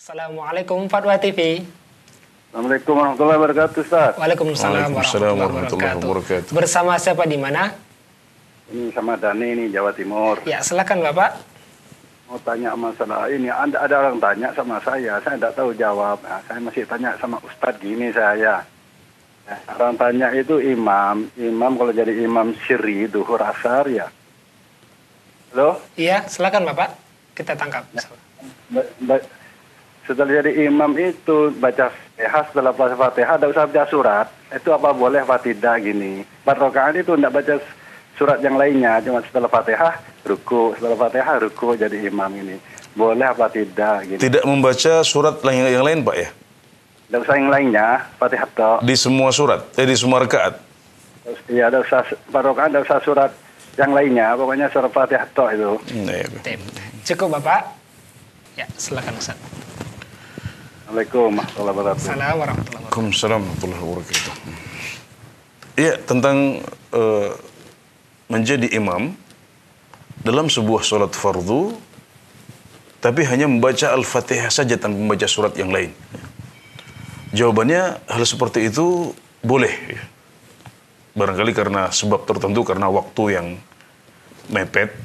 Assalamualaikum Fatwa TV. Assalamualaikum warahmatullahi wabarakatuh, Ustaz. Waalaikumsalam warahmatullahi wabarakatuh. Bersama siapa di mana? Ini sama Dani nih, Jawa Timur. Ya, silakan Bapak. Mau tanya masalah ini, ada orang tanya sama saya tidak tahu jawab. Nah, saya masih tanya sama Ustadz gini saya. Orang tanya itu imam kalau jadi imam sirri, duhur, asar ya. Halo? Iya, silakan Bapak. Kita tangkap. Setelah jadi imam itu baca Fatihah, setelah baca Fatihah tidak usah baca surat. Itu apa boleh apa tidak gini? 4 rakaat itu tidak baca surat yang lainnya, cuma setelah Fatihah ruku, setelah Fatihah ruku jadi imam ini. Boleh apa tidak gini? Tidak membaca surat yang lain, Pak ya? Tidak usah yang lainnya, Fatihah toh. Di semua surat, di semua rakaat. Iya, tidak usah 4 rakaat, tidak usah surat yang lainnya, pokoknya surat Fatihah toh itu. Cukup Bapak. Ya, silakan Ustaz. Assalamualaikum warahmatullahi wabarakatuh. Iya, tentang menjadi imam dalam sebuah sholat fardu, tapi hanya membaca Al-Fatihah saja tanpa membaca surat yang lain. Jawabannya, hal seperti itu boleh. Barangkali karena sebab tertentu, karena waktu yang mepet,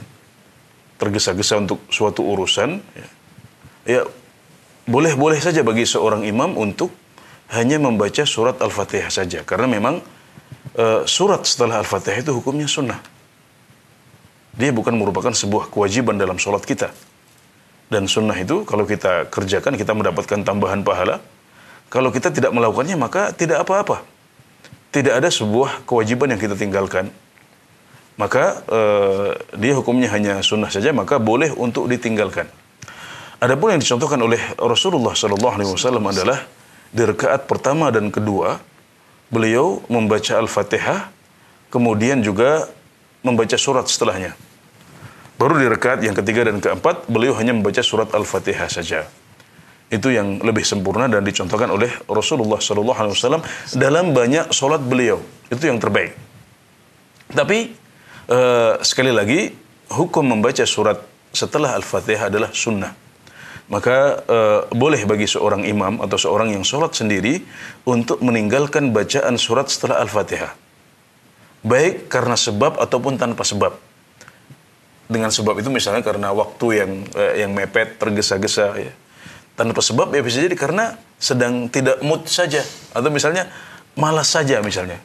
tergesa-gesa untuk suatu urusan. Ya, boleh-boleh saja bagi seorang imam untuk hanya membaca surat Al-Fatihah saja. Karena memang surat setelah Al-Fatihah itu hukumnya sunnah. Dia bukan merupakan sebuah kewajiban dalam sholat kita. Dan sunnah itu kalau kita kerjakan kita mendapatkan tambahan pahala. Kalau kita tidak melakukannya maka tidak apa-apa. Tidak ada sebuah kewajiban yang kita tinggalkan. Maka dia hukumnya hanya sunnah saja, maka boleh untuk ditinggalkan. Adapun yang dicontohkan oleh Rasulullah SAW adalah di rakaat pertama dan kedua, beliau membaca Al-Fatihah, kemudian juga membaca surat setelahnya. Baru di rakaat yang ketiga dan keempat, beliau hanya membaca surat Al-Fatihah saja. Itu yang lebih sempurna dan dicontohkan oleh Rasulullah SAW dalam banyak sholat beliau. Itu yang terbaik. Tapi sekali lagi, hukum membaca surat setelah Al-Fatihah adalah sunnah. Maka boleh bagi seorang imam atau seorang yang sholat sendiri untuk meninggalkan bacaan surat setelah Al-Fatihah. Baik karena sebab ataupun tanpa sebab. Dengan sebab itu misalnya karena waktu yang mepet, tergesa-gesa. Ya. Tanpa sebab ya bisa jadi karena sedang tidak mood saja. Atau misalnya malas saja misalnya.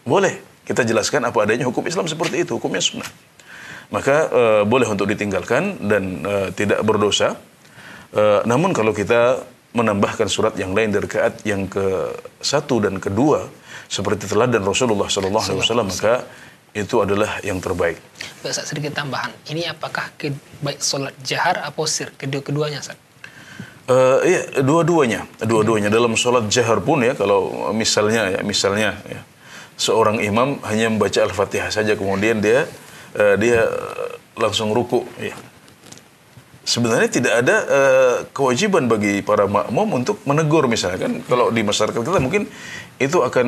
Boleh kita jelaskan apa adanya hukum Islam seperti itu. Hukumnya sunnah. Maka boleh untuk ditinggalkan dan tidak berdosa. Namun kalau kita menambahkan surat yang lain dari rakaat yang ke-1 dan kedua seperti teladan Rasulullah SAW, maka itu adalah yang terbaik. Ustaz, sedikit tambahan. Ini apakah baik sholat jahar atau sir? Kedua-keduanya, Ustaz? Iya, dua-duanya. Dua-duanya dalam sholat jahar pun ya, kalau misalnya ya, seorang imam hanya membaca Al-Fatihah saja kemudian dia langsung ruku ya. Sebenarnya tidak ada kewajiban bagi para makmum untuk menegur misalnya kan. Kalau di masyarakat kita mungkin itu akan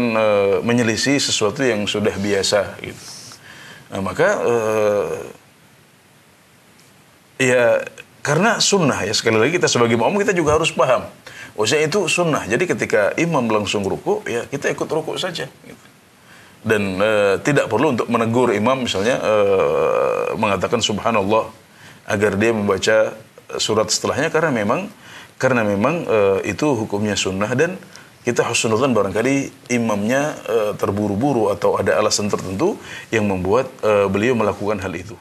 menyelisih sesuatu yang sudah biasa gitu. Nah, maka ya karena sunnah ya, sekali lagi kita sebagai makmum kita juga harus paham. Maksudnya itu sunnah. Jadi ketika imam langsung ruku ya kita ikut ruku saja gitu. Dan tidak perlu untuk menegur imam misalnya mengatakan subhanallah agar dia membaca surat setelahnya karena memang itu hukumnya sunnah dan kita husnudzan barangkali imamnya terburu-buru atau ada alasan tertentu yang membuat beliau melakukan hal itu.